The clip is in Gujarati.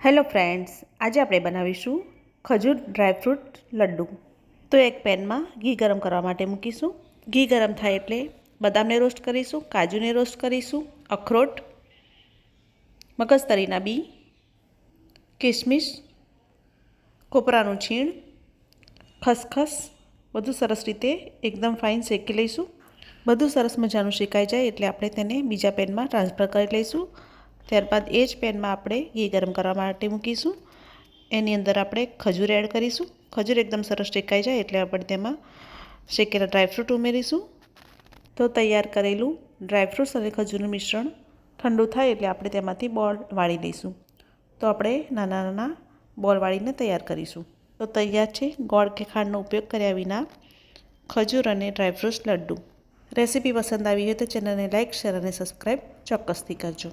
હેલો ફ્રેન્ડ્સ, આજે આપણે બનાવીશું ખજૂર ડ્રાયફ્રૂટ લડ્ડુ. તો એક પેનમાં ઘી ગરમ કરવા માટે મૂકીશું. ઘી ગરમ થાય એટલે બદામને રોસ્ટ કરીશું, કાજુને રોસ્ટ કરીશું, અખરોટ, મગજતરીના બી, કિસમિસ, કોપરાનું છીણ, ખસખસ બધું સરસ રીતે એકદમ ફાઇન શેકી લઈશું. બધું સરસ મજાનું શેકાઈ જાય એટલે આપણે તેને બીજા પેનમાં ટ્રાન્સફર કરી લઈશું. ત્યારબાદ એ જ પેનમાં આપણે ઘી ગરમ કરવા માટે મૂકીશું. એની અંદર આપણે ખજૂર એડ કરીશું. ખજૂર એકદમ સરસ શેકાઈ જાય એટલે આપણે તેમાં શેકેલા ડ્રાયફ્રૂટ ઉમેરીશું. તો તૈયાર કરેલું ડ્રાયફ્રૂટ્સ અને ખજૂરનું મિશ્રણ ઠંડુ થાય એટલે આપણે તેમાંથી બોલ વાળી લઈશું. તો આપણે નાના નાના બોલ વાળીને તૈયાર કરીશું. તો તૈયાર છે ગોળ કે ખાંડનો ઉપયોગ કર્યા વિના ખજૂર અને ડ્રાયફ્રૂટ્સ લડ્ડુ. રેસીપી પસંદ આવી હોય તો ચેનલને લાઇક, શેર અને સબસ્ક્રાઈબ ચોક્કસથી કરજો.